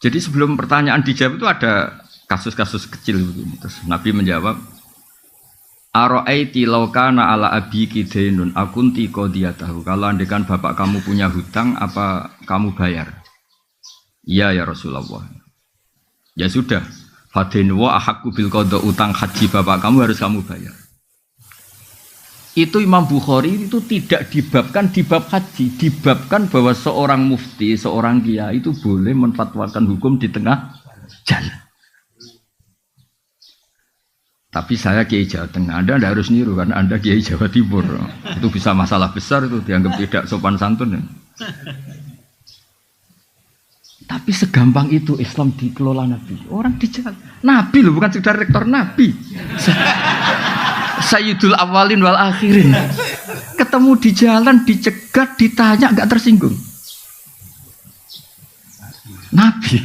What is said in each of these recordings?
Jadi sebelum pertanyaan dijawab itu ada kasus-kasus kecil begini. Terus Nabi menjawab, Aro'aiti laukana ala abiki dainun akunti qadiyatahu. Kalau andekan bapak kamu punya hutang, apa kamu bayar? Iya ya Rasulullah. Ya sudah, fadainu wa ahaqqu bil qada, utang haji bapak kamu harus kamu bayar. Itu Imam Bukhari itu tidak dibabkan di bab haji, dibabkan bahwa seorang mufti, seorang kiai itu boleh menfatwakan hukum di tengah jalan. Tapi saya Kiai Jawa Tengah, Anda tidak harus niru karena Anda Kiai Jawa Timur. Itu bisa masalah besar, itu dianggap tidak sopan santun. Ya. Tapi segampang itu Islam dikelola Nabi. Orang di jalan. Nabi loh, bukan sekedar rektor Nabi. Sayyidul awalin wal akhirin. Ketemu di jalan, dicegat, ditanya, nggak tersinggung. Nabi.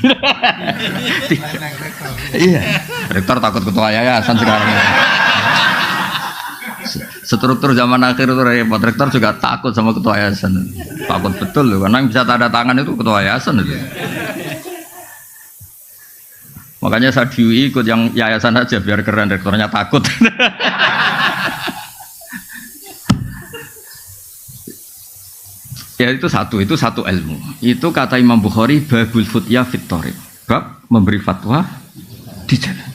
Iya. Rektor takut ketua yayasan sekarang. Struktur zaman akhir itu repot. Rektor juga takut sama ketua yayasan. Takut betul loh, karena yang bisa tanda tangan itu ketua yayasan itu. Makanya saya di UI ikut yang yayasan aja biar keren, rektornya takut. Ya itu satu ilmu. Itu kata Imam Bukhari babul futya fit thariq. Bab memberi fatwa di jalan.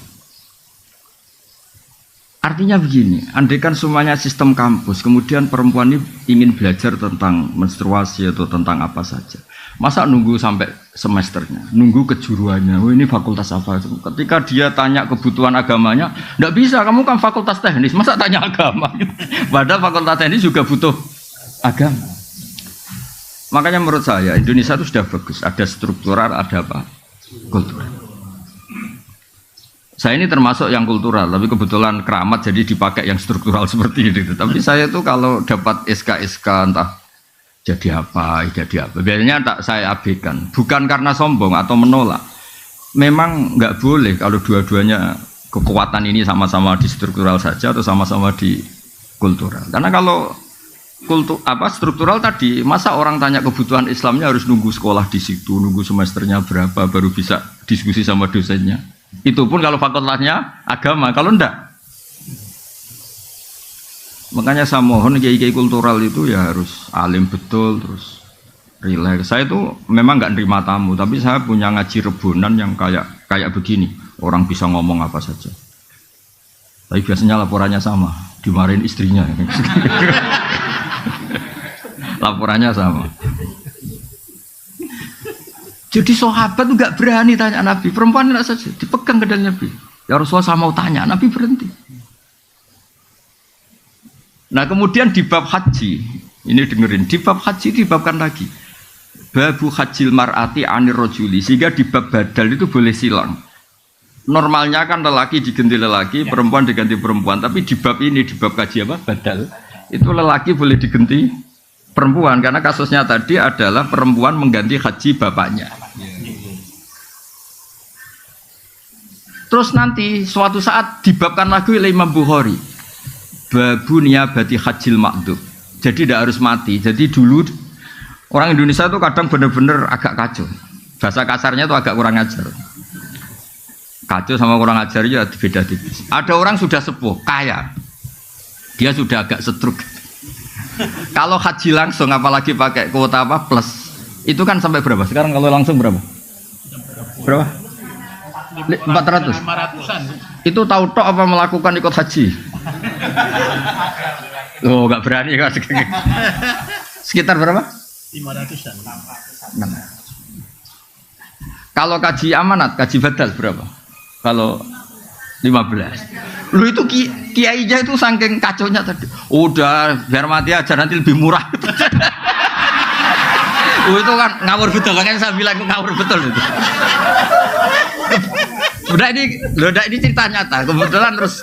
Artinya begini, andaikan semuanya sistem kampus, kemudian perempuan ini ingin belajar tentang menstruasi atau tentang apa saja. Masa nunggu sampai semesternya, nunggu kejuruannya, oh ini fakultas apa? Ketika dia tanya kebutuhan agamanya, enggak bisa, kamu kan fakultas teknis, masa tanya agama? Padahal fakultas teknis juga butuh agama. Makanya menurut saya Indonesia itu sudah bagus, ada struktural, ada apa? Kultural. Saya ini termasuk yang kultural, tapi kebetulan keramat jadi dipakai yang struktural seperti ini. Tapi saya tuh kalau dapat SK entah jadi apa, biasanya tak saya abaikan. Bukan karena sombong atau menolak. Memang nggak boleh kalau dua-duanya kekuatan ini sama-sama di struktural saja atau sama-sama di kultural. Karena kalau struktural tadi, masa orang tanya kebutuhan Islamnya harus nunggu sekolah di situ, nunggu semesternya berapa baru bisa diskusi sama dosennya. Itu pun kalau fakultasnya agama, kalau enggak. Makanya saya mohon kiai-kiai kultural itu ya harus alim betul, terus rileks. Saya itu memang enggak nerima tamu, tapi saya punya ngaji rebunan yang kayak begini, orang bisa ngomong apa saja. Tapi biasanya laporannya sama, dimarahin istrinya. Laporannya sama. Jadi sahabat tuh gak berani tanya Nabi. Perempuan enggak saja, dipegang ke dalam Nabi. Ya Rasulullah saya mau tanya, Nabi berhenti. Nah kemudian di bab haji, ini dengerin, di bab haji dibabkan lagi. Babu hajil mar'ati anir rojuli, sehingga di bab badal itu boleh silang. Normalnya kan lelaki diganti lelaki, perempuan diganti perempuan. Tapi di bab ini, di bab kaji apa? Badal. Itu lelaki boleh diganti perempuan, karena kasusnya tadi adalah perempuan mengganti haji bapaknya. Terus nanti suatu saat dibabkan lagi oleh Imam Bukhari. Babu niyabati hajil ma'dub. Jadi tidak harus mati. Jadi dulu orang Indonesia itu kadang benar-benar agak kacau. Bahasa kasarnya itu agak kurang ajar. Kacau sama kurang ajar ya beda tipis. Ada orang sudah sepuh, kaya. Dia sudah agak setruk. Kalau haji langsung, apalagi pakai kuota apa plus, itu kan sampai berapa? Sekarang kalau langsung berapa? Berapa? 400. 500-an. Itu tahu tok apa melakukan ikut haji? Oh, nggak berani kan? Sekitar berapa? 500-an. Kalau kaji amanat, kaji badal berapa? Kalau 15. Lu itu kiainya itu saking kacaunya tadi. Udah biar mati aja nanti lebih murah. Itu kan ngawur betul, makanya saya bilang itu ngawur betul itu. Udah ini cerita nyata. Kebetulan terus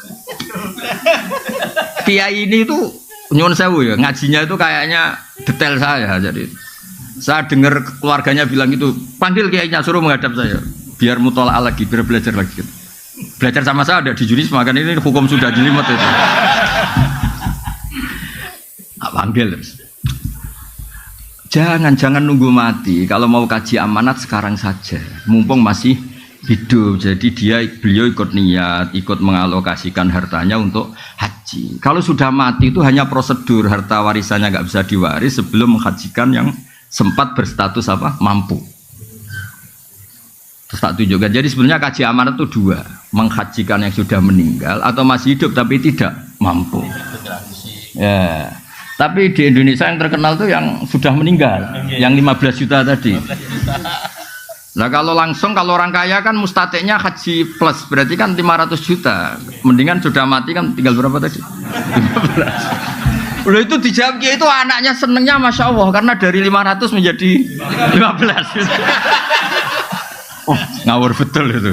kiai ini itu nyuwun sewu ya, ngajinya itu kayaknya detail saya. Jadi saya dengar keluarganya bilang itu, panggil kiainya suruh menghadap saya, biar mutola'ah lagi, biar belajar lagi. Belajar sama saya ada di Junisma, kan ini hukum sudah jelimet itu. Panggil terus. Jangan nunggu mati. Kalau mau kaji amanat sekarang saja, mumpung masih hidup. Jadi beliau ikut niat, ikut mengalokasikan hartanya untuk haji. Kalau sudah mati itu hanya prosedur, harta warisannya nggak bisa diwaris sebelum menghajikan yang sempat berstatus apa mampu. Terus tak tunjukkan. Jadi sebenarnya kaji amanat itu dua, menghajikan yang sudah meninggal atau masih hidup tapi tidak mampu. Ya. Tapi di Indonesia yang terkenal tuh yang sudah meninggal, yang 15 juta tadi. Nah kalau langsung, kalau orang kaya kan mustatiknya haji plus, berarti kan 500 juta. Mendingan sudah mati kan tinggal berapa tadi? 15. Udah itu dijawab itu anaknya senengnya Masya Allah, karena dari 500 menjadi 15 juta. Oh, ngawur betul itu.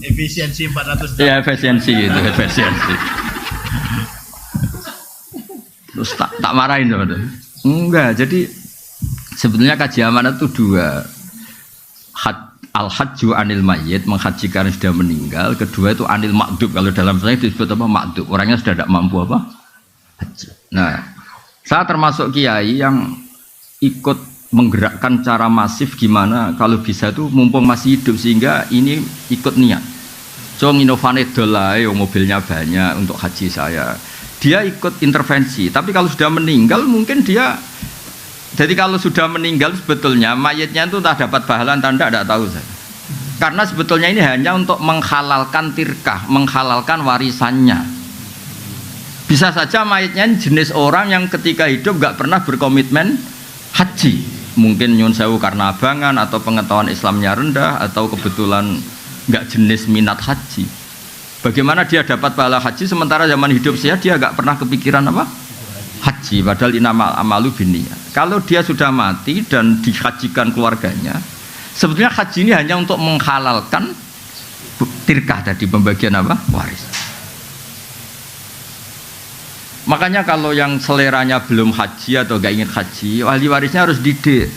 Efisiensi 400. Ya efisiensi itu, efisiensi. Terus tak marahin sama dia. Enggak, jadi sebetulnya kaji amanat itu dua. Al-hajju anil mayyit, menghajikan yang sudah meninggal. Kedua itu anil makdub, kalau dalam saya disebut apa makdub, orangnya sudah tidak mampu apa haji. Nah, saya termasuk kiai yang ikut menggerakkan cara masif gimana kalau bisa itu mumpung masih hidup, sehingga ini ikut niat. So inovane dolai, mobilnya banyak untuk haji saya. Dia ikut intervensi, tapi kalau sudah meninggal mungkin dia. Jadi kalau sudah meninggal sebetulnya mayatnya itu tak dapat pahala tanda tidak tahu saya. Karena sebetulnya ini hanya untuk menghalalkan tirkah, menghalalkan warisannya. Bisa saja mayatnya jenis orang yang ketika hidup nggak pernah berkomitmen haji. Mungkin nyun sewu karena abangan atau pengetahuan Islamnya rendah atau kebetulan nggak jenis minat haji. Bagaimana dia dapat pahala haji sementara zaman hidup saya dia nggak pernah kepikiran apa haji, padahal inamal amalu binniyat. Kalau dia sudah mati dan dihajikan keluarganya, sebetulnya haji ini hanya untuk menghalalkan tirkah tadi, pembagian apa waris. Makanya kalau yang seleranya belum haji atau gak ingin haji, ahli warisnya harus didik,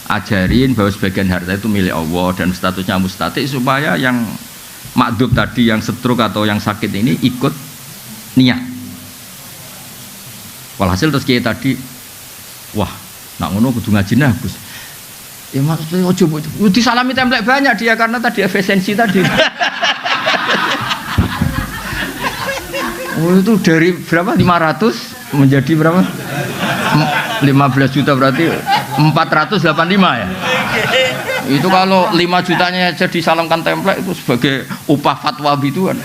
ajarin bahwa sebagian harta itu milik Allah dan statusnya mustatik, supaya yang makdub tadi, yang stroke atau yang sakit ini ikut niat. Walhasil terus kiai tadi, wah, nak ngono kudu ngaji nah Gus. Ya maksudnya ojo disalami template banyak dia karena tadi efisiensi tadi. Oh itu dari berapa? 500 menjadi berapa? 15 juta berarti 485 ya. Itu kalau 5 jutanya jadi salamkan template itu sebagai upah fatwa gitu kan.